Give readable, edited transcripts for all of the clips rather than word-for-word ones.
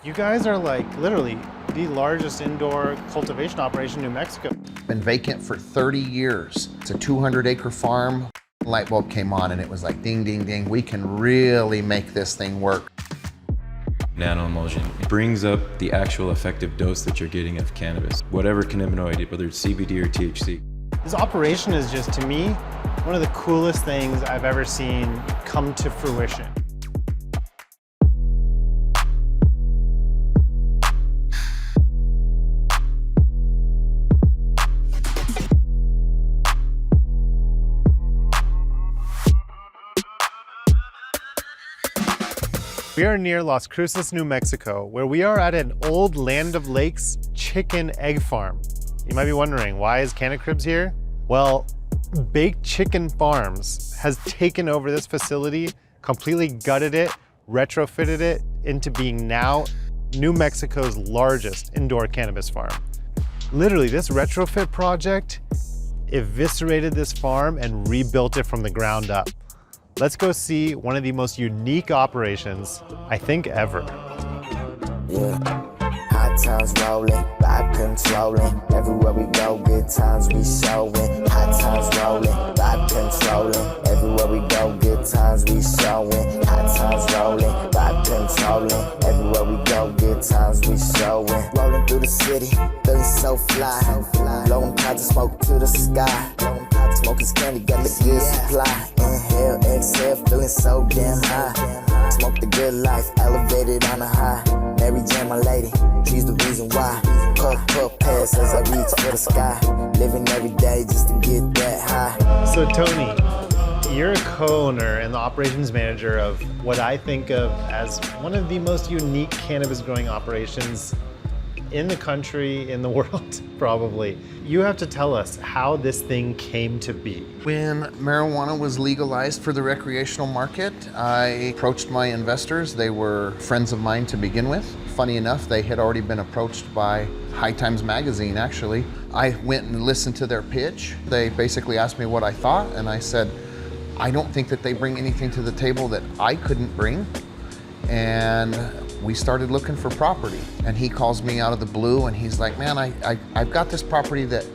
You guys are like literally the largest indoor cultivation operation in New Mexico. Been vacant for 30 years. It's a 200-acre farm. Light bulb came on and it was like ding, ding, ding. We can really make this thing work. Nanoemulsion brings up the actual effective dose that you're getting of cannabis, whatever cannabinoid, whether it's CBD or THC. This operation is just, to me, one of the coolest things I've ever seen come to fruition. We are near Las Cruces, New Mexico, where we are at an old Land of Lakes chicken egg farm. You might be wondering, why is CannaCribs here? Well, Baked Chicken Farms has taken over this facility, completely gutted it, retrofitted it into being now New Mexico's largest indoor cannabis farm. Literally, this retrofit project eviscerated this farm and rebuilt it from the ground up. Let's go see one of the most unique operations, I think, ever. Yeah, hot times rolling, vibe controlling. Everywhere we go, good times we showing. Hot times rolling, vibe controlling. Everywhere we go, good times we showing. Hot times rolling, vibe controlling. Everywhere we go, good times we showing. Rolling through the city, feeling so fly. Blowing clouds of smoke to the sky. Smoking candy, got the good supply. Inhale, exhale, feeling so damn high. Smoke the good life, elevated on a high. Mary Jane, my lady, she's the reason why. Puff, pass as I reach for the sky. Living every day just to get that high. So Tony, you're a co-owner and the operations manager of what I think of as one of the most unique cannabis growing operations in the country, in the world, probably. You have to tell us how this thing came to be. When marijuana was legalized for the recreational market, I approached my investors. They were friends of mine to begin with. Funny enough, they had already been approached by High Times magazine, actually. I went and listened to their pitch. They basically asked me what I thought, and I said, I don't think that they bring anything to the table that I couldn't bring. And we started looking for property. And he calls me out of the blue and he's like, man, I've got this property that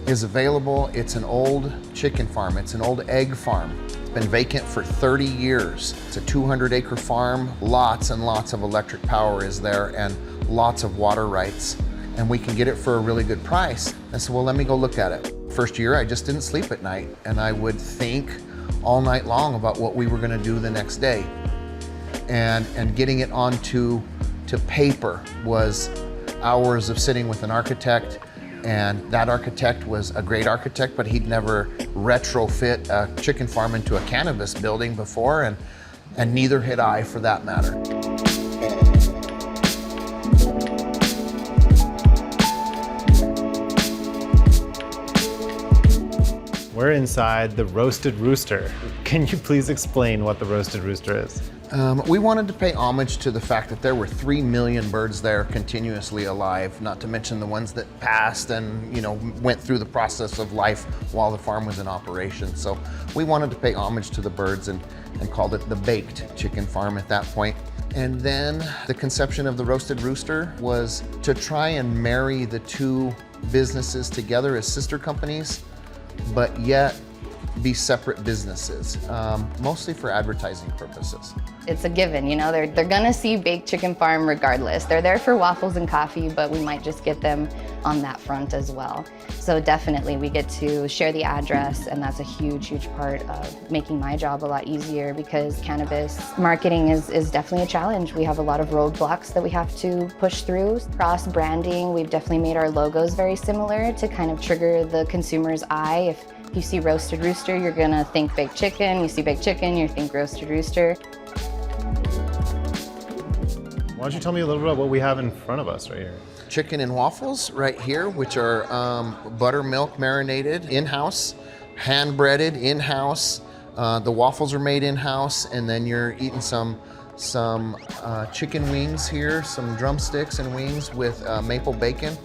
is available. It's an old chicken farm. It's an old egg farm. It's been vacant for 30 years. It's a 200-acre farm. Lots and lots of electric power is there and lots of water rights. And we can get it for a really good price. I said, well, let me go look at it. First year, I just didn't sleep at night. And I would think all night long about what we were gonna do the next day. And getting it onto paper was hours of sitting with an architect, and that architect was a great architect, but he'd never retrofit a chicken farm into a cannabis building before, and neither had I, for that matter. We're inside the Roasted Rooster. Can you please explain what the Roasted Rooster is? We wanted to pay homage to the fact that there were 3 million birds there continuously alive, not to mention the ones that passed and went through the process of life while the farm was in operation. So we wanted to pay homage to the birds and called it the Baked Chicken Farm at that point. And then the conception of the Roasted Rooster was to try and marry the two businesses together as sister companies, but yet be separate businesses, mostly for advertising purposes. It's a given, they're gonna see Baked Chicken Farm regardless. They're there for waffles and coffee, but we might just get them on that front as well. So definitely we get to share the address, and that's a huge, huge part of making my job a lot easier, because cannabis marketing is definitely a challenge. We have a lot of roadblocks that we have to push through. Cross branding, we've definitely made our logos very similar to kind of trigger the consumer's eye. If you see Roasted Rooster, you're gonna think baked chicken. You see baked chicken, you think Roasted Rooster. Why don't you tell me a little bit about what we have in front of us right here? Chicken and waffles right here, which are buttermilk marinated in-house, hand-breaded in-house. The waffles are made in-house, and then you're eating some chicken wings here, some drumsticks and wings with maple bacon,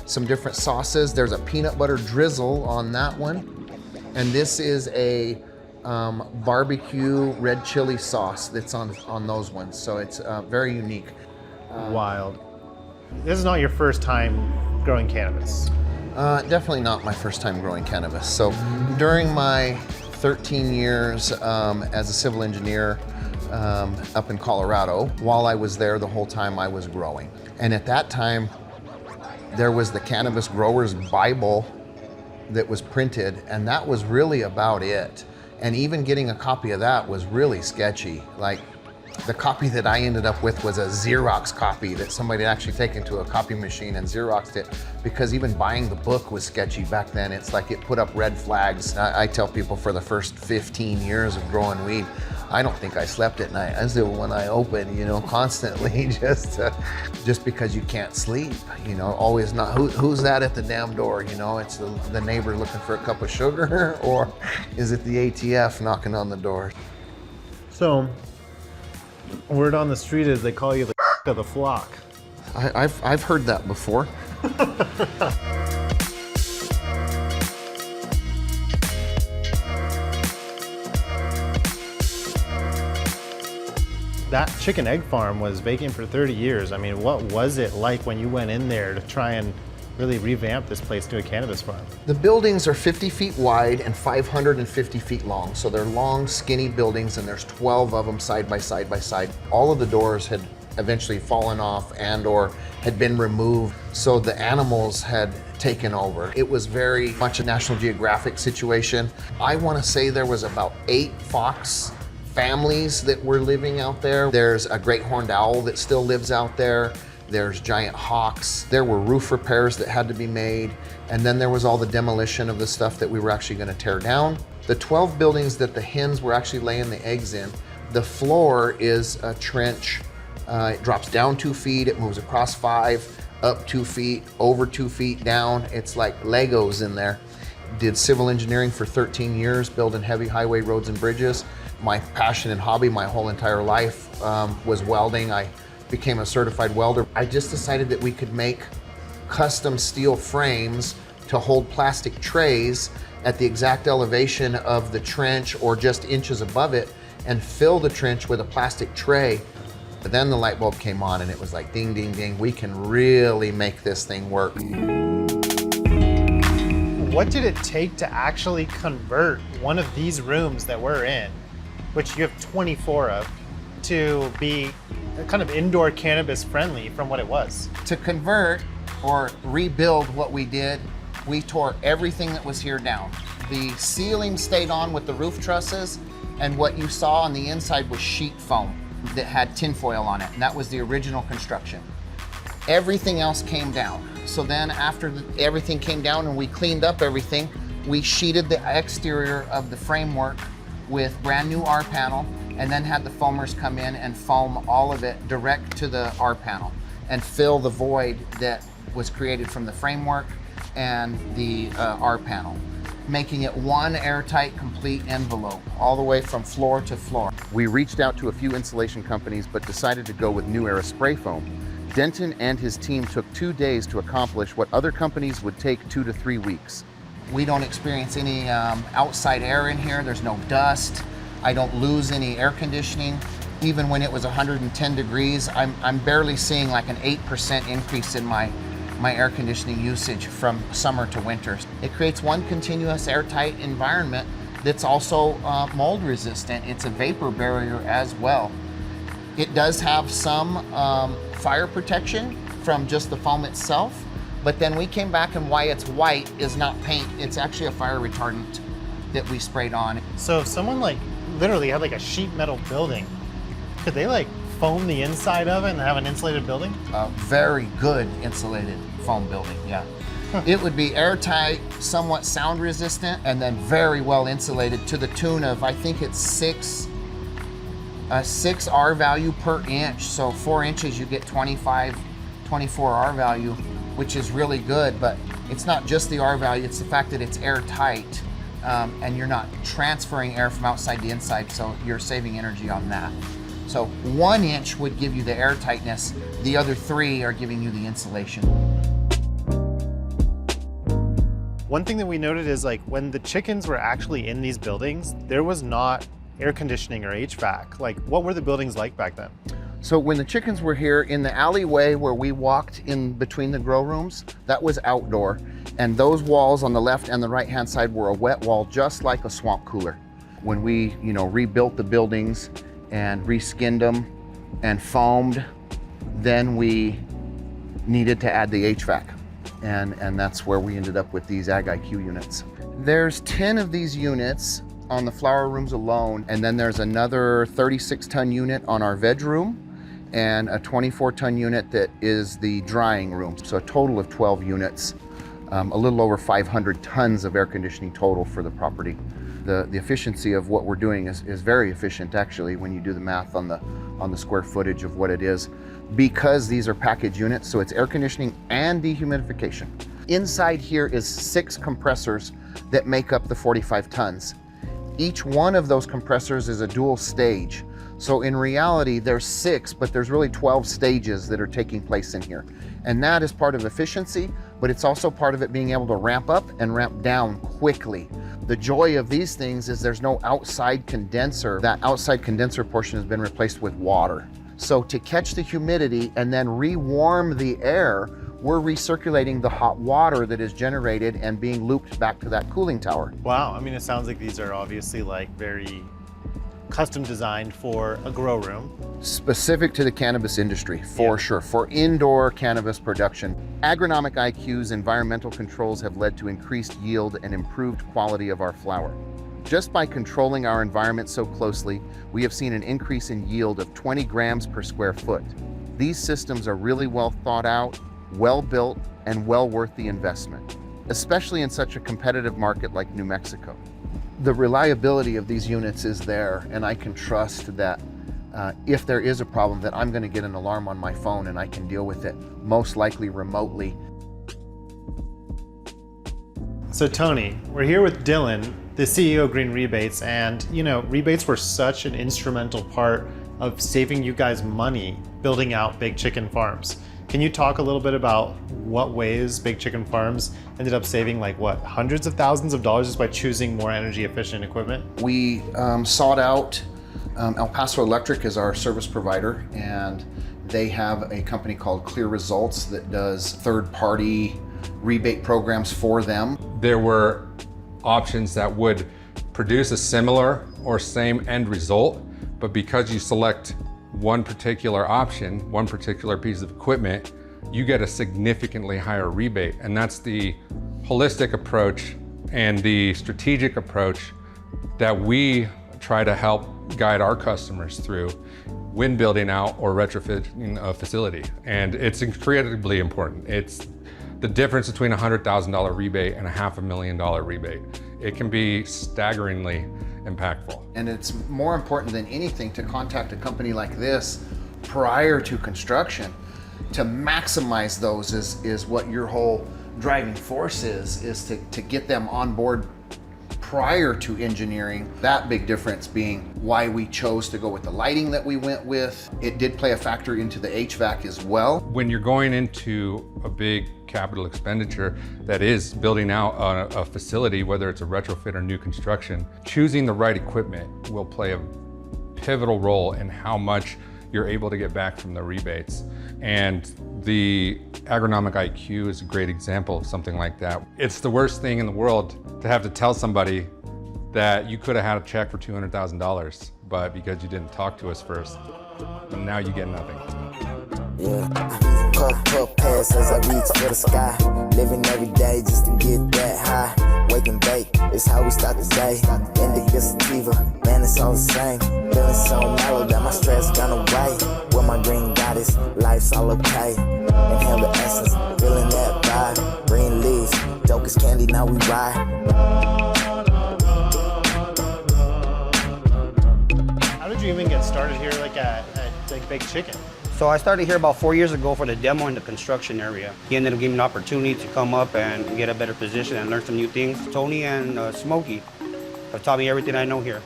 some different sauces. There's a peanut butter drizzle on that one. And this is a barbecue red chili sauce that's on those ones. So it's very unique. Wild. This is not your first time growing cannabis. Definitely not my first time growing cannabis. So during my 13 years as a civil engineer up in Colorado, while I was there, the whole time I was growing. And at that time, there was the Cannabis Growers Bible that was printed, and that was really about it. And even getting a copy of that was really sketchy. Like, the copy that I ended up with was a Xerox copy that somebody had actually taken to a copy machine and Xeroxed it, because even buying the book was sketchy back then. It's like it put up red flags. I tell people for the first 15 years of growing weed, I don't think I slept at night. I was the one I opened, you know, constantly just because you can't sleep, you know, always not, who's that at the damn door? You know, it's the neighbor looking for a cup of sugar, or is it the ATF knocking on the door? So, word on the street is they call you the of the flock. I've heard that before. That chicken egg farm was vacant for 30 years. I mean, what was it like when you went in there to try and really revamp this place to a cannabis farm? The buildings are 50 feet wide and 550 feet long. So they're long, skinny buildings, and there's 12 of them side by side by side. All of the doors had eventually fallen off and or had been removed, so the animals had taken over. It was very much a National Geographic situation. I want to say there was about 8 fox families that were living out there. There's a great horned owl that still lives out there. There's giant hawks. There were roof repairs that had to be made. And then there was all the demolition of the stuff that we were actually going to tear down. The 12 buildings that the hens were actually laying the eggs in, the floor is a trench. It drops down 2 feet, it moves across 5, up 2 feet, over 2 feet, down. It's like Legos in there. Did civil engineering for 13 years, building heavy highway roads and bridges. My passion and hobby my whole entire life was welding. I became a certified welder. I just decided that we could make custom steel frames to hold plastic trays at the exact elevation of the trench or just inches above it, and fill the trench with a plastic tray. But then the light bulb came on and it was like ding, ding, ding. We can really make this thing work. What did it take to actually convert one of these rooms that we're in, which you have 24 of, to be kind of indoor cannabis friendly from what it was? To convert or rebuild what we did, we tore everything that was here down. The ceiling stayed on with the roof trusses, and what you saw on the inside was sheet foam that had tinfoil on it, and that was the original construction. Everything else came down. So then after everything came down and we cleaned up everything, we sheeted the exterior of the framework with brand new R panel, and then had the foamers come in and foam all of it direct to the R panel and fill the void that was created from the framework and the R panel, making it one airtight, complete envelope all the way from floor to floor. We reached out to a few insulation companies, but decided to go with New Era spray foam. Denton and his team took 2 days to accomplish what other companies would take 2 to 3 weeks. We don't experience any outside air in here. There's no dust. I don't lose any air conditioning. Even when it was 110 degrees, I'm barely seeing like an 8% increase in my air conditioning usage from summer to winter. It creates one continuous airtight environment that's also mold resistant. It's a vapor barrier as well. It does have some fire protection from just the foam itself, but then we came back, and why it's white is not paint. It's actually a fire retardant that we sprayed on. So if someone like literally had like a sheet metal building, could they like foam the inside of it and have an insulated building? A very good insulated foam building, yeah. It would be airtight, somewhat sound resistant, and then very well insulated to the tune of, I think it's 6 R value per inch. So 4 inches, you get 25, 24 R value, which is really good. But it's not just the R value, it's the fact that it's airtight, and you're not transferring air from outside to inside, so you're saving energy on that. So 1 inch would give you the air tightness, the other 3 are giving you the insulation. One thing that we noted is like when the chickens were actually in these buildings, there was not air conditioning or HVAC. Like, what were the buildings like back then? So when the chickens were here in the alleyway where we walked in between the grow rooms, that was outdoor. And those walls on the left and the right-hand side were a wet wall, just like a swamp cooler. When we, rebuilt the buildings and reskinned them and foamed, then we needed to add the HVAC. And that's where we ended up with these Ag IQ units. There's 10 of these units on the flower rooms alone, and then there's another 36-ton unit on our veg room, and a 24-ton unit that is the drying room. So a total of 12 units, a little over 500 tons of air conditioning total for the property. The efficiency of what we're doing is very efficient, actually, when you do the math on the square footage of what it is, because these are package units, so it's air conditioning and dehumidification. Inside here is 6 compressors that make up the 45 tons. Each one of those compressors is a dual stage. So in reality, there's 6, but there's really 12 stages that are taking place in here. And that is part of efficiency, but it's also part of it being able to ramp up and ramp down quickly. The joy of these things is there's no outside condenser. That outside condenser portion has been replaced with water. So to catch the humidity and then re-warm the air, we're recirculating the hot water that is generated and being looped back to that cooling tower. Wow, I mean, it sounds like these are obviously like very custom designed for a grow room. Specific to the cannabis industry, for sure, for indoor cannabis production. Agronomic IQ's environmental controls have led to increased yield and improved quality of our flower. Just by controlling our environment so closely, we have seen an increase in yield of 20 grams per square foot. These systems are really well thought out, well built, and well worth the investment, especially in such a competitive market like New Mexico. The reliability of these units is there, and I can trust that if there is a problem, that I'm going to get an alarm on my phone and I can deal with it, most likely remotely. So Tony, we're here with Dylan, the CEO of Green Rebates, and rebates were such an instrumental part of saving you guys money building out Big Chicken farms. Can you talk a little bit about what ways Big Chicken farms ended up saving hundreds of thousands of dollars just by choosing more energy efficient equipment? We sought out El Paso Electric as our service provider, and they have a company called Clear Results that does third-party rebate programs for them. There were options that would produce a similar or same end result, but because you select one particular option, one particular piece of equipment, you get a significantly higher rebate. And that's the holistic approach and the strategic approach that we try to help guide our customers through when building out or retrofitting a facility. And it's incredibly important. It's the difference between a $100,000 rebate and a $500,000 rebate. It can be staggeringly impactful. And it's more important than anything to contact a company like this prior to construction. To maximize those is what your whole driving force is to get them on board prior to engineering. That big difference being why we chose to go with the lighting that we went with. It did play a factor into the HVAC as well. When you're going into a big capital expenditure that is building out a facility, whether it's a retrofit or new construction, choosing the right equipment will play a pivotal role in how much you're able to get back from the rebates. And the agronomic IQ is a great example of something like that. It's the worst thing in the world to have to tell somebody that you could have had a check for $200,000, but because you didn't talk to us first, now you get nothing. Yeah, puff pass as I reach for the sky. Living every day just to get that high. Wake and bake, it's how we start the day. Indica sativa, man, it's all the same. Feeling so mellow that my stress gone away. With my green goddess, life's all okay. Inhale the essence, feeling that vibe. Green leaves, dope as candy, now we ride. How did you even get started here at Big Chicken? So I started here about 4 years ago for the demo in the construction area. He ended up giving me an opportunity to come up and get a better position and learn some new things. Tony and Smokey have taught me everything I know here.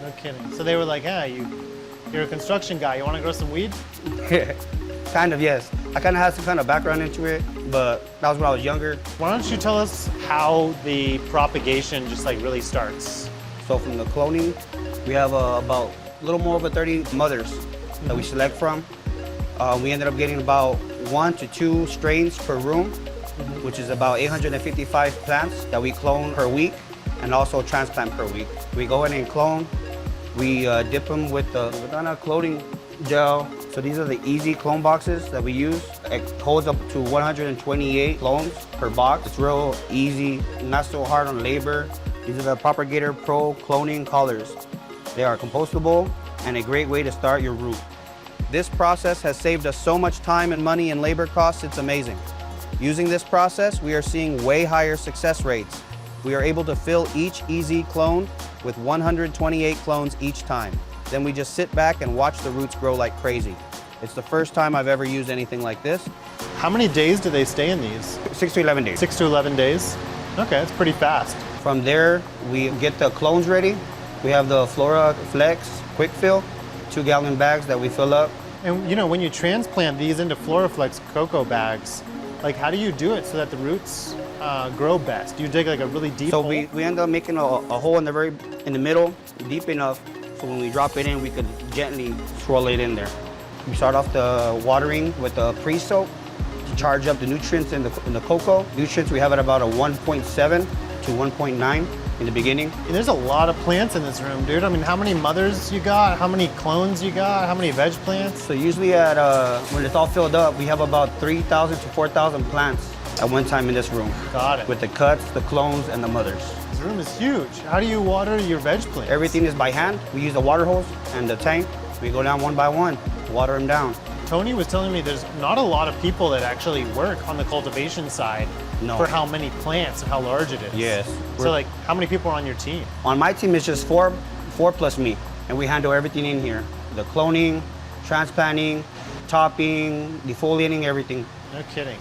No kidding. So they were like, hey, you're a construction guy, you want to grow some weed? Kind of, yes. I kind of had some kind of background into it, but that was when I was younger. Why don't you tell us how the propagation just really starts? So from the cloning, we have about a little more over 30 mothers. that we select from. We ended up getting about 1 to 2 strains per room, which is about 855 plants that we clone per week and also transplant per week. We go in and clone. We dip them with the banana cloning gel. So these are the easy clone boxes that we use. It holds up to 128 clones per box. It's real easy, not so hard on labor. These are the Propagator Pro cloning collars. They are compostable and a great way to start your root. This process has saved us so much time and money and labor costs, it's amazing. Using this process, we are seeing way higher success rates. We are able to fill each easy clone with 128 clones each time. Then we just sit back and watch the roots grow like crazy. It's the first time I've ever used anything like this. How many days do they stay in these? 6 to 11 days. 6 to 11 days? Okay, that's pretty fast. From there, we get the clones ready. We have the Flora Flex Quick Fill, 2-gallon bags that we fill up. And you know, when you transplant these into FloraFlex cocoa bags, like how do you do it so that the roots grow best? Do you dig like a really deep hole? So we end up making a hole in the middle, deep enough, so when we drop it in, we could gently swirl it in there. We start off the watering with the pre-soak to charge up the nutrients in the cocoa. Nutrients, we have at about a 1.7 to 1.9 in the beginning. And there's a lot of plants in this room, dude. I mean, how many mothers you got? How many clones you got? How many veg plants? So usually at when it's all filled up, we have about 3,000 to 4,000 plants at one time in this room. Got it. With the cuts, the clones, and the mothers. This room is huge. How do you water your veg plants? Everything is by hand. We use the water hose and the tank. We go down one by one, water them down. Tony was telling me there's not a lot of people that actually work on the cultivation side for how many plants and how large it is. Yes. So like, how many people are on your team? On my team, it's just four plus me, and we handle everything in here. The cloning, transplanting, topping, defoliating, everything. No kidding.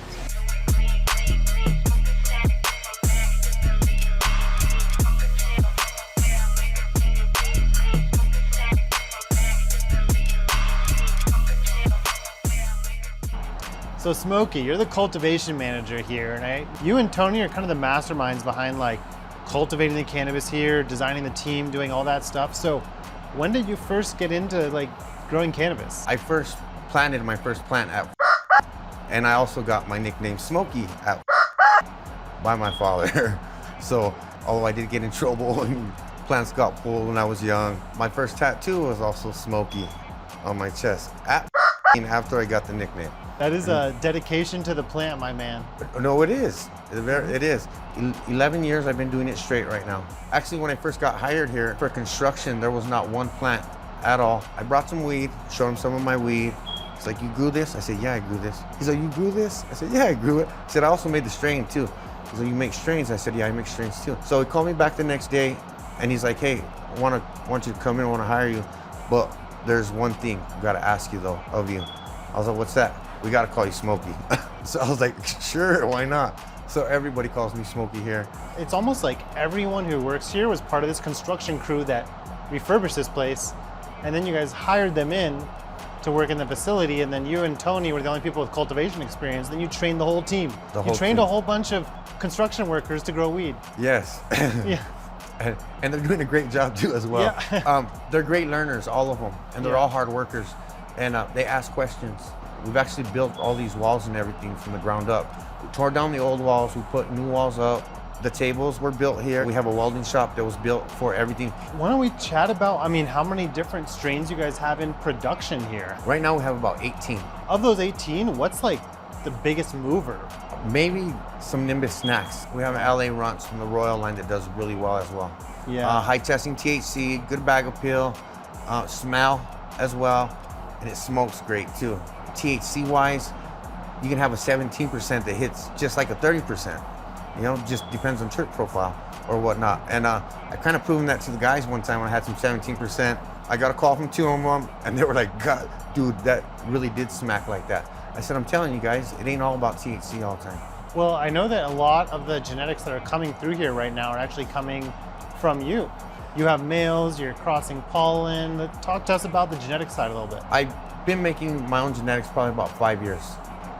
So Smokey, you're the cultivation manager here, right? You and Tony are kind of the masterminds behind like cultivating the cannabis here, designing the team, doing all that stuff. So when did you first get into like growing cannabis? I first planted my first plant at and I also got my nickname Smokey at by my father. So although I did get in trouble and plants got pulled when I was young, my first tattoo was also Smokey on my chest after I got the nickname. That is a dedication to the plant, my man. No, it is. It is. 11 years I've been doing it straight right now. Actually, when I first got hired here for construction, there was not one plant at all. I brought some weed, showed him some of my weed. He's like, you grew this? I said, yeah, I grew this. He's like, you grew this? I said, yeah, I grew it. He said, I also made the strain too. He's like, you make strains? I said, yeah, I make strains too. So he called me back the next day and he's like, hey, I want you to come in, I want to hire you. But there's one thing I gotta ask you though, of you. I was like, what's that? We gotta call you Smokey. So I was like, sure, why not? So everybody calls me Smokey here. It's almost like everyone who works here was part of this construction crew that refurbished this place. And then you guys hired them in to work in the facility. And then you and Tony were the only people with cultivation experience. Then you trained the whole team. You trained a whole bunch of construction workers to grow weed. Yes. Yeah. And they're doing a great job too as well. Yeah. They're great learners, all of them. And they're all hard workers. And they ask questions. We've actually built all these walls and everything from the ground up. We tore down the old walls, we put new walls up. The tables were built here. We have a welding shop that was built for everything. Why don't we chat about, I mean, how many different strains you guys have in production here? Right now we have about 18. Of those 18, what's like the biggest mover? Maybe some Nimbus snacks. We have an LA Runts from the Royal line that does really well as well. Yeah. High testing THC, good bag appeal, smell as well, and it smokes great too. THC wise, you can have a 17% that hits just like a 30%. You know, just depends on terp profile or whatnot. And I kind of proven that to the guys one time when I had some 17%. I got a call from 2 of them and they were like, God, dude, that really did smack like that. I said, I'm telling you guys, it ain't all about THC all the time. Well, I know that a lot of the genetics that are coming through here right now are actually coming from you. You have males, you're crossing pollen. Talk to us about the genetic side a little bit. I've been making my own genetics probably about 5 years.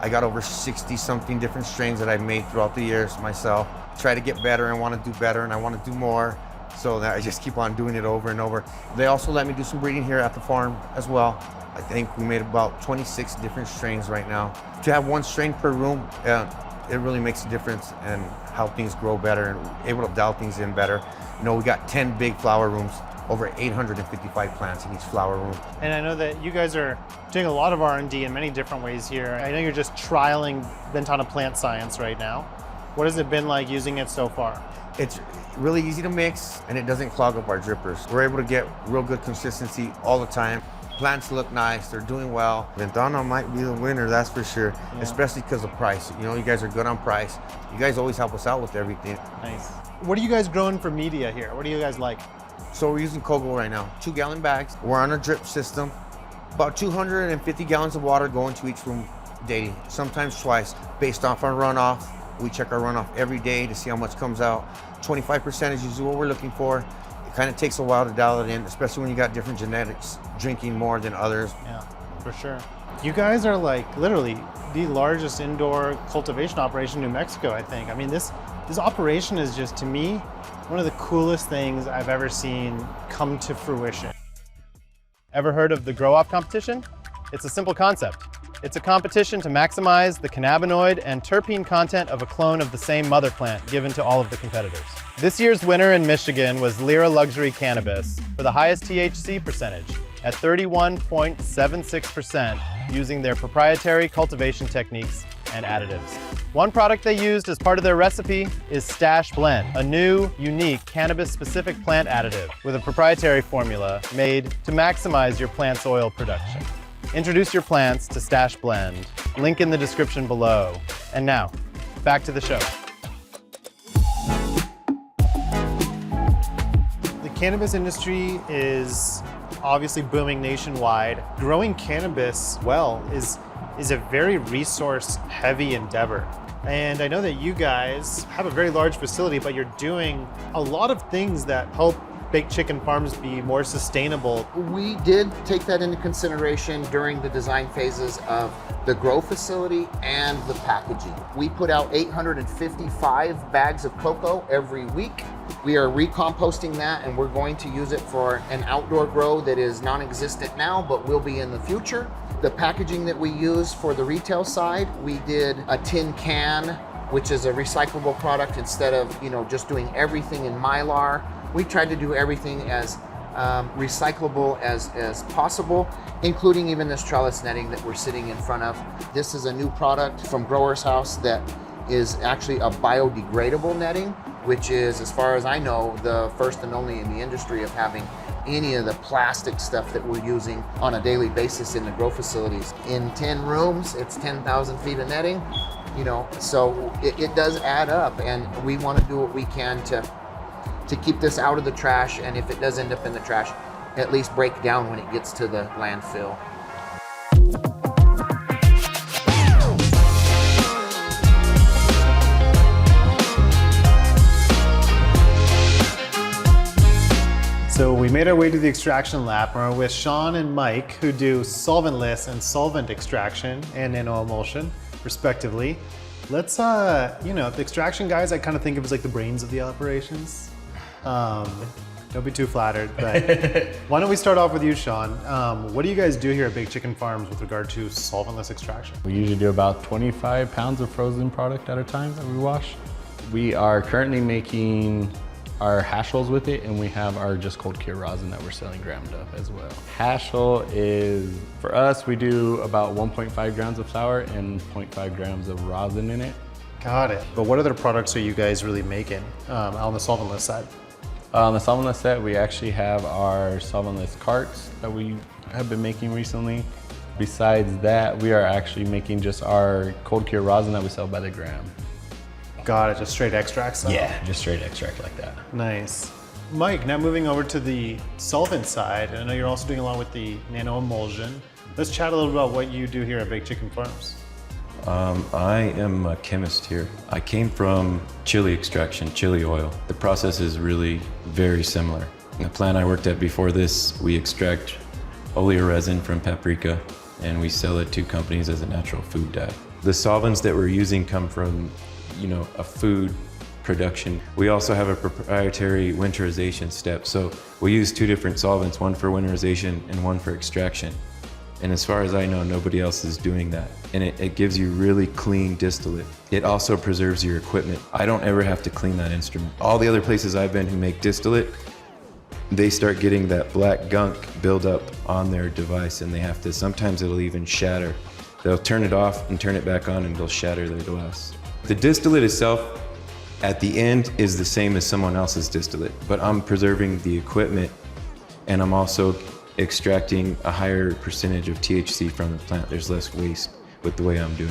I got over 60 something different strains that I've made throughout the years myself. Try to get better and want to do better and I want to do more. So that I just keep on doing it over and over. They also let me do some breeding here at the farm as well. I think we made about 26 different strains right now. To have one strain per room, it really makes a difference in how things grow better and able to dial things in better. You know, we got 10 big flower rooms, over 855 plants in each flower room. And I know that you guys are doing a lot of R&D in many different ways here. I know you're just trialing Ventana plant science right now. What has it been like using it so far? It's really easy to mix and it doesn't clog up our drippers. We're able to get real good consistency all the time. Plants look nice, they're doing well. Ventana might be the winner, that's for sure, especially because of price. You know, you guys are good on price. You guys always help us out with everything. Nice. What are you guys growing for media here? What do you guys like? So we're using Kogo right now, 2-gallon bags. We're on a drip system. About 250 gallons of water go into each room daily, sometimes twice, based off our runoff. We check our runoff every day to see how much comes out. 25% is usually what we're looking for. It kind of takes a while to dial it in, especially when you got different genetics drinking more than others. Yeah, for sure. You guys are like literally the largest indoor cultivation operation in New Mexico, I think. I mean, this operation is just, to me, one of the coolest things I've ever seen come to fruition. Ever heard of the Grow Off competition? It's a simple concept. It's a competition to maximize the cannabinoid and terpene content of a clone of the same mother plant given to all of the competitors. This year's winner in Michigan was Lyra Luxury Cannabis for the highest THC percentage at 31.76% using their proprietary cultivation techniques and additives. One product they used as part of their recipe is Stash Blend, a new, unique cannabis-specific plant additive with a proprietary formula made to maximize your plant's oil production. Introduce your plants to Stash Blend, link in the description below. And now, back to the show. The cannabis industry is obviously booming nationwide. Growing cannabis well is a very resource-heavy endeavor. And I know that you guys have a very large facility, but you're doing a lot of things that help baked chicken farms be more sustainable. We did take that into consideration during the design phases of the grow facility and the packaging. We put out 855 bags of cocoa every week. We are recomposting that and we're going to use it for an outdoor grow that is non-existent now, but will be in the future. The packaging that we use for the retail side, we did a tin can, which is a recyclable product instead of, just doing everything in Mylar. We tried to do everything as recyclable as possible, including even this trellis netting that we're sitting in front of. This is a new product from GrowersHouse that is actually a biodegradable netting, which is, as far as I know, the first and only in the industry of having any of the plastic stuff that we're using on a daily basis in the grow facilities. In 10 rooms, it's 10,000 feet of netting, so it does add up, and we want to do what we can to keep this out of the trash, and if it does end up in the trash, at least break down when it gets to the landfill. So we made our way to the extraction lab. We're with Sean and Mike, who do solventless and solvent extraction and nanoemulsion, respectively. Let's, the extraction guys, I kind of think of as like the brains of the operations. Don't be too flattered, but why don't we start off with you, Sean? What do you guys do here at Baked Chicken Farms with regard to solventless extraction? We usually do about 25 pounds of frozen product at a time that we wash. We are currently making our hash rolls with it, and we have our just cold cure rosin that we're selling grammed up as well. Hash roll is, for us, we do about 1.5 grams of flour and 0.5 grams of rosin in it. Got it. But what other products are you guys really making on the solventless side? On the solventless set, we actually have our solventless carts that we have been making recently. Besides that, we are actually making just our cold cure rosin that we sell by the gram. Got it, just straight extracts? Yeah, just straight extract like that. Nice. Mike, now moving over to the solvent side, I know you're also doing a lot with the nanoemulsion. Let's chat a little about what you do here at Baked Chicken Farms. I am a chemist here. I came from chili extraction, chili oil. The process is really very similar. In the plant I worked at before this, we extract oleoresin from paprika and we sell it to companies as a natural food dye. The solvents that we're using come from, a food production. We also have a proprietary winterization step. So we use two different solvents, one for winterization and one for extraction. And as far as I know, nobody else is doing that. And it gives you really clean distillate. It also preserves your equipment. I don't ever have to clean that instrument. All the other places I've been who make distillate, they start getting that black gunk build up on their device, and they have to, sometimes it'll even shatter. They'll turn it off and turn it back on and it'll shatter their glass. The distillate itself at the end is the same as someone else's distillate, but I'm preserving the equipment, and I'm also extracting a higher percentage of THC from the plant. There's less waste with the way I'm doing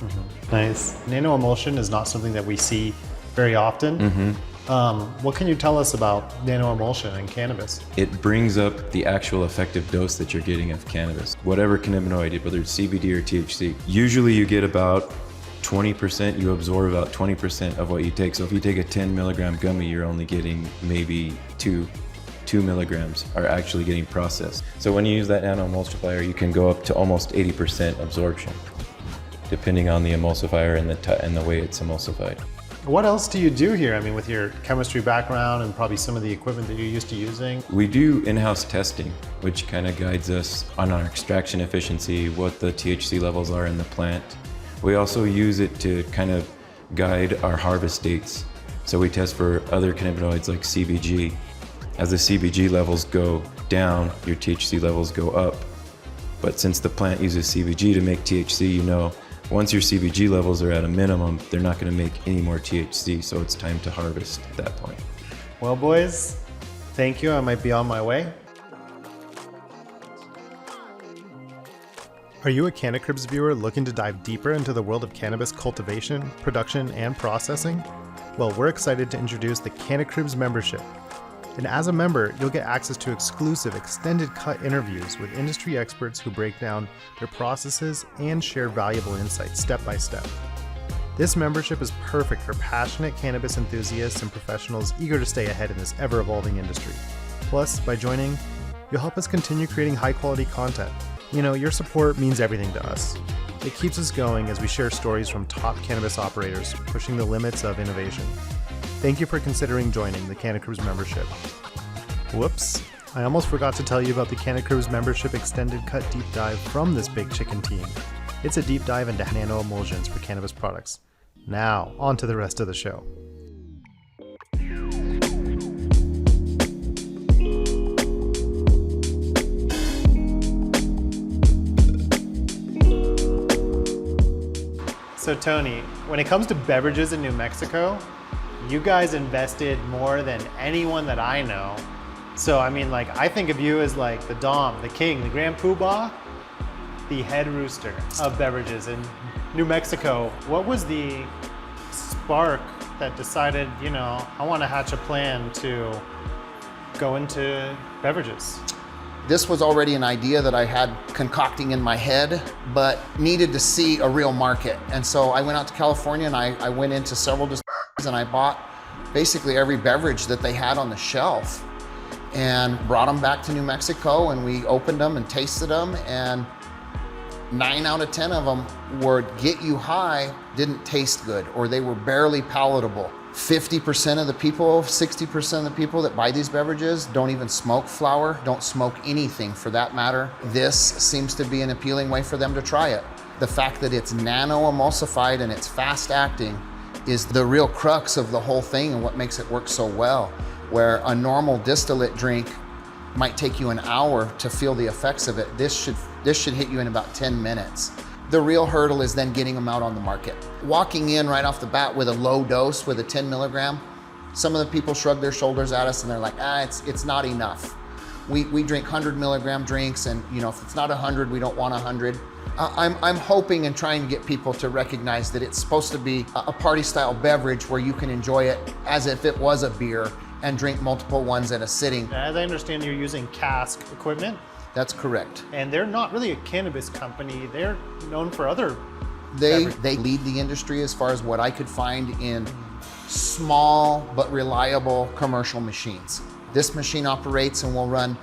it. Nice. Nanoemulsion is not something that we see very often. What can you tell us about nanoemulsion and cannabis? It brings up the actual effective dose that you're getting of cannabis, whatever cannabinoid, whether it's CBD or THC. Usually you get about 20%, you absorb about 20% of what you take. So if you take a 10 milligram gummy, you're only getting maybe 2 milligrams are actually getting processed. So when you use that nanoemulsifier, you can go up to almost 80% absorption, depending on the emulsifier and the way it's emulsified. What else do you do here? I mean, with your chemistry background and probably some of the equipment that you're used to using. We do in-house testing, which kind of guides us on our extraction efficiency, what the THC levels are in the plant. We also use it to kind of guide our harvest dates. So we test for other cannabinoids like CBG. As the CBG levels go down, your THC levels go up. But since the plant uses CBG to make THC, you know, once your CBG levels are at a minimum, they're not going to make any more THC, so it's time to harvest at that point. Well, boys, thank you. I might be on my way. Are you a CannaCribs viewer looking to dive deeper into the world of cannabis cultivation, production, and processing? Well, we're excited to introduce the CannaCribs membership. And as a member, you'll get access to exclusive extended cut interviews with industry experts who break down their processes and share valuable insights step by step. This membership is perfect for passionate cannabis enthusiasts and professionals eager to stay ahead in this ever-evolving industry. Plus, by joining, you'll help us continue creating high-quality content. You know, your support means everything to us. It keeps us going as we share stories from top cannabis operators pushing the limits of innovation. Thank you for considering joining the CannaCribs membership. Whoops, I almost forgot to tell you about the CannaCribs membership extended cut deep dive from this big chicken team. It's a deep dive into nanoemulsions for cannabis products. Now, on to the rest of the show. So Tony, when it comes to beverages in New Mexico, you guys invested more than anyone that I know. So I mean, like, I think of you as like the Dom, the King, the Grand Poobah, the head rooster of beverages in New Mexico. What was the spark that decided, you know, I want to hatch a plan to go into beverages? This was already an idea that I had concocting in my head, but needed to see a real market. And so I went out to California and I went into several distilleries and I bought basically every beverage that they had on the shelf and brought them back to New Mexico, and we opened them and tasted them, and 9 out of 10 of them were get you high, didn't taste good, or they were barely palatable. 50% of the people, 60% of the people that buy these beverages don't even smoke flower, don't smoke anything for that matter. This seems to be an appealing way for them to try it. The fact that it's nano-emulsified and it's fast acting is the real crux of the whole thing and what makes it work so well. Where a normal distillate drink might take you an hour to feel the effects of it, this should hit you in about 10 minutes. The real hurdle is then getting them out on the market. Walking in right off the bat with a low dose, with a 10 milligram, some of the people shrug their shoulders at us and they're like, it's not enough. We drink 100 milligram drinks, and you know, if it's not 100, we don't want 100. I'm hoping and trying to get people to recognize that it's supposed to be a party style beverage where you can enjoy it as if it was a beer and drink multiple ones at a sitting. As I understand, you're using cask equipment. That's correct. And they're not really a cannabis company. They're known for other They lead the industry as far as what I could find in small but reliable commercial machines. This machine operates and will run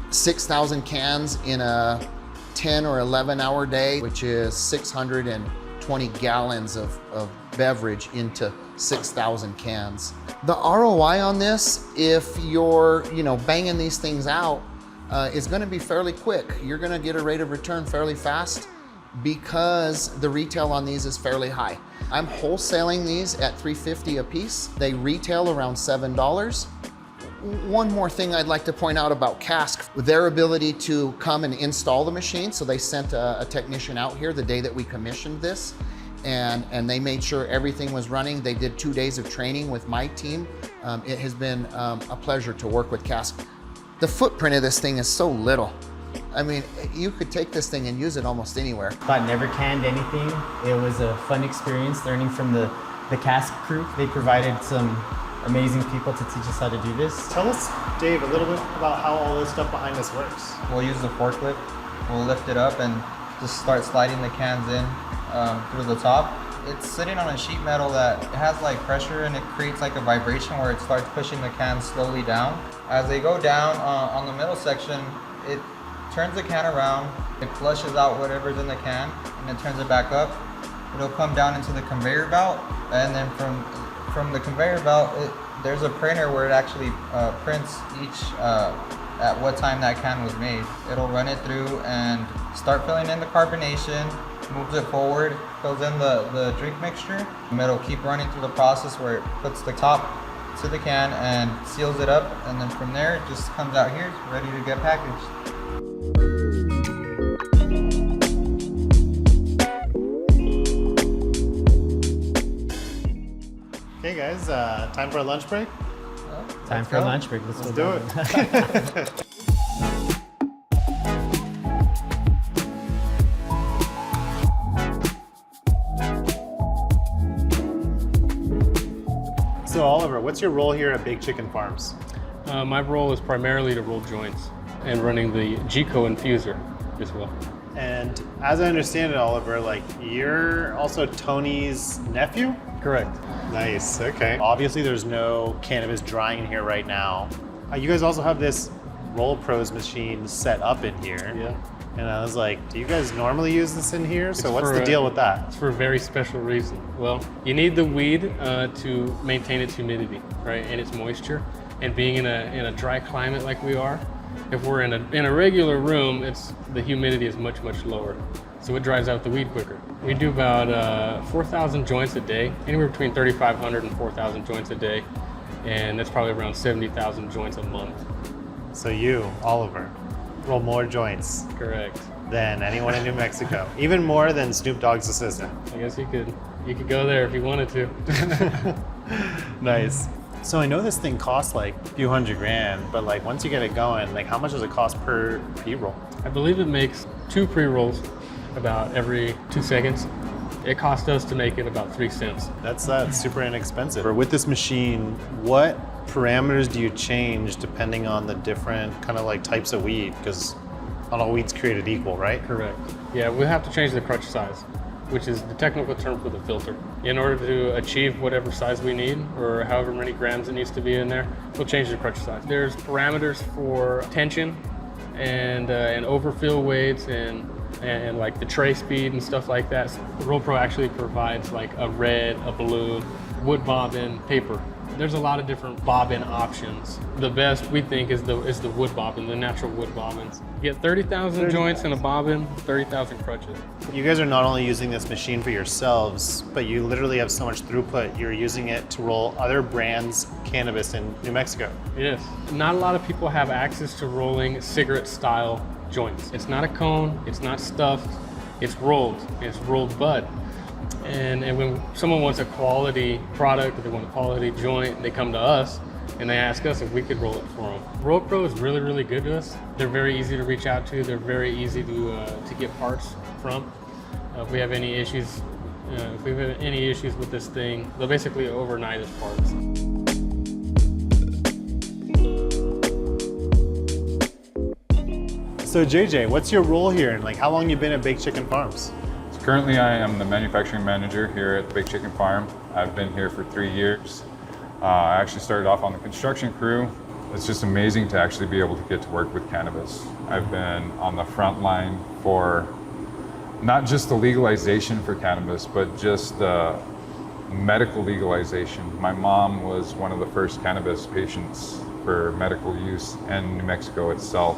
6,000 cans in a 10 or 11 hour day, which is 620 gallons of beverage into 6,000 cans. The ROI on this, if you're, banging these things out, is going to be fairly quick. You're going to get a rate of return fairly fast because the retail on these is fairly high. I'm wholesaling these at $3.50 a piece. They retail around $7. One more thing I'd like to point out about Cask, their ability to come and install the machine. So they sent a technician out here the day that we commissioned this, and they made sure everything was running. They did 2 days of training with my team. It has been a pleasure to work with Cask. The footprint of this thing is so little. I mean, you could take this thing and use it almost anywhere. I've never canned anything. It was a fun experience learning from the Cask crew. They provided some amazing people to teach us how to do this. Tell us, Dave, a little bit about how all this stuff behind us works. We'll use the forklift. We'll lift it up and just start sliding the cans in through the top. It's sitting on a sheet metal that has like pressure, and it creates like a vibration where it starts pushing the cans slowly down. As they go down on the middle section, it turns the can around, it flushes out whatever's in the can, and then turns it back up. It'll come down into the conveyor belt, and then from the conveyor belt, there's a printer where it actually prints each at what time that can was made. It'll run it through and start filling in the carbonation, moves it forward, fills in the drink mixture. It'll keep running through the process where it puts the top to the can and seals it up, and then from there it just comes out here ready to get packaged. Okay guys, time for a lunch break? Time for a lunch break. Let's do it. So Oliver, what's your role here at Baked Chicken Farms? My role is primarily to roll joints and running the G-Co infuser as well. And as I understand it, Oliver, like you're also Tony's nephew? Correct. Nice, okay. Obviously there's no cannabis drying in here right now. You guys also have this Roll Pros machine set up in here. Yeah. And I was like, do you guys normally use this in here? So what's the deal with that? It's for a very special reason. Well, you need the weed to maintain its humidity, right, and its moisture. And being in a dry climate like we are, if we're in a regular room, the humidity is much lower, so it dries out the weed quicker. We do about 4,000 joints a day, anywhere between 3,500 and 4,000 joints a day, and that's probably around 70,000 joints a month. So you, Oliver, roll more joints. Correct. Than anyone in New Mexico, even more than Snoop Dogg's assistant. I guess you could go there if you wanted to. Nice. So I know this thing costs like a few $100,000, but like once you get it going, like how much does it cost per pre-roll? I believe it makes 2 pre-rolls about every 2 seconds. It cost us to make it about 3 cents. That's super inexpensive. With this machine, what parameters do you change depending on the different kind of like types of weed? Because not all weed's created equal, right? Correct. Yeah, we have to change the crutch size, which is the technical term for the filter. In order to achieve whatever size we need, or however many grams it needs to be in there, we'll change the crutch size. There's parameters for tension and overfill weights and like the tray speed and stuff like that. So Roll Pro actually provides like a red, a blue, wood bobbin, paper. There's a lot of different bobbin options. The best we think is the wood bobbin, the natural wood bobbins. You get 30,000 joints in a bobbin, 30,000 crutches. You guys are not only using this machine for yourselves, but you literally have so much throughput. You're using it to roll other brands' cannabis in New Mexico. Yes. Not a lot of people have access to rolling cigarette-style joints. It's not a cone, it's not stuffed, it's rolled bud. And when someone wants a quality product, or they want a quality joint, they come to us and they ask us if we could roll it for them. Roll Pro is really, really good to us. They're very easy to reach out to. They're very easy to get parts from. If we have any issues, with this thing, they'll basically overnight us parts. So JJ, what's your role here, and like how long you been at Baked Chicken Farms? Currently, I am the manufacturing manager here at the Baked Chicken Farm. I've been here for 3 years. I actually started off on the construction crew. It's just amazing to actually be able to get to work with cannabis. I've been on the front line for not just the legalization for cannabis, but just the medical legalization. My mom was one of the first cannabis patients for medical use in New Mexico itself.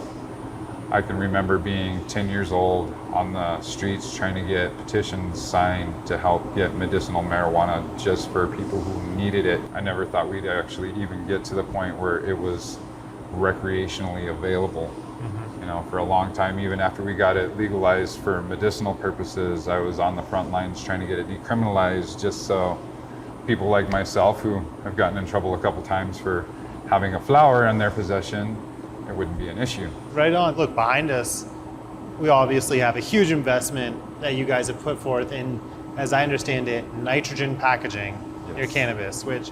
I can remember being 10 years old on the streets trying to get petitions signed to help get medicinal marijuana just for people who needed it. I never thought we'd actually even get to the point where it was recreationally available. You know, for a long time, even after we got it legalized for medicinal purposes, I was on the front lines trying to get it decriminalized just so people like myself who have gotten in trouble a couple times for having a flower in their possession, it wouldn't be an issue. Right on. Look, behind us, we obviously have a huge investment that you guys have put forth in, as I understand it, nitrogen packaging your cannabis, which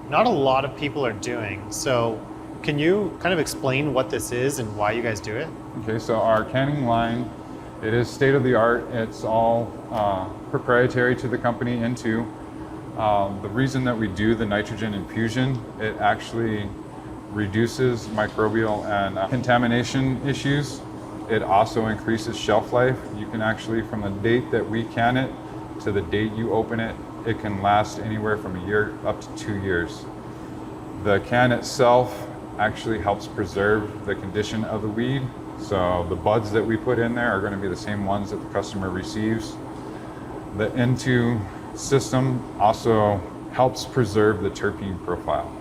not a lot of people are doing. So can you kind of explain what this is and why you guys do it? Okay, so our canning line, it is state of the art. It's all proprietary to the company N2. The reason that we do the nitrogen infusion, it actually reduces microbial and contamination issues. It also increases shelf life. You can actually, from the date that we can it to the date you open it, it can last anywhere from a year up to 2 years. The can itself actually helps preserve the condition of the weed. So the buds that we put in there are going to be the same ones that the customer receives. The N2 system also helps preserve the terpene profile.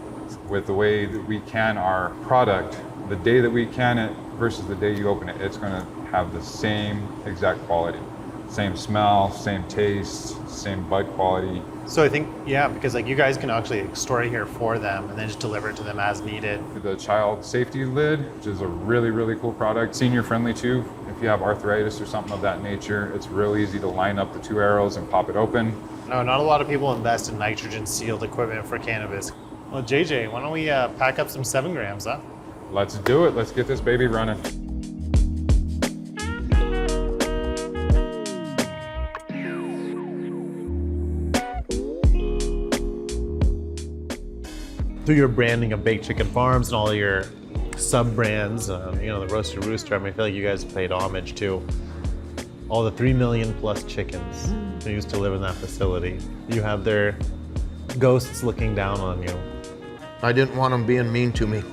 With the way that we can our product, the day that we can it versus the day you open it, it's going to have the same exact quality. Same smell, same taste, same bud quality. So I think, yeah, because like you guys can actually store it here for them and then just deliver it to them as needed. The child safety lid, which is a really, really cool product. Senior friendly too. If you have arthritis or something of that nature, it's real easy to line up the 2 arrows and pop it open. No, not a lot of people invest in nitrogen sealed equipment for cannabis. Well, JJ, why don't we pack up some 7 grams, huh? Let's do it. Let's get this baby running. Through your branding of Baked Chicken Farms and all your sub-brands, you know, the Roaster, Rooster, I mean, I feel like you guys paid homage to all the 3 million plus chickens who used to live in that facility. You have their ghosts looking down on you. I didn't want them being mean to me.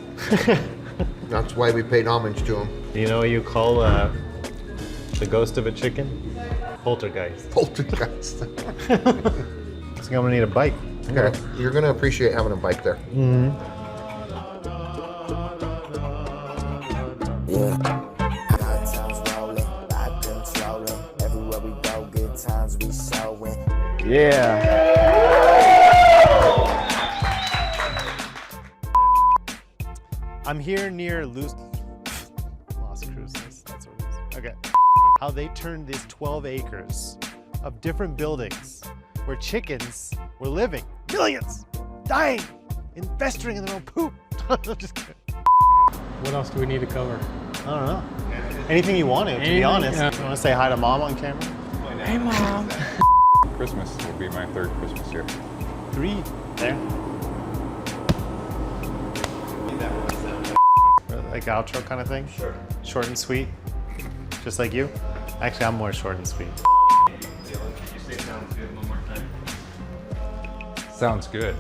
That's why we paid homage to them. You know what you call the ghost of a chicken? Poltergeist. Poltergeist. I think I'm gonna need a bike. Okay, you're gonna appreciate having a bike there. Yeah. High times rolling, I controlling. Everywhere we go, good times we showing. Yeah. I'm here near Las Cruces. That's what it is. Okay. How they turned these 12 acres of different buildings where chickens were living, millions, dying, festering in their own poop. I'm just kidding. What else do we need to cover? I don't know. Anything you want to be honest. Yeah. You want to say hi to Mom on camera? Hey, Mom. Christmas will be my 3rd Christmas here. 3 there. Like outro kind of thing? Sure. Short and sweet? Just like you? Actually, I'm more short and sweet. Sounds good.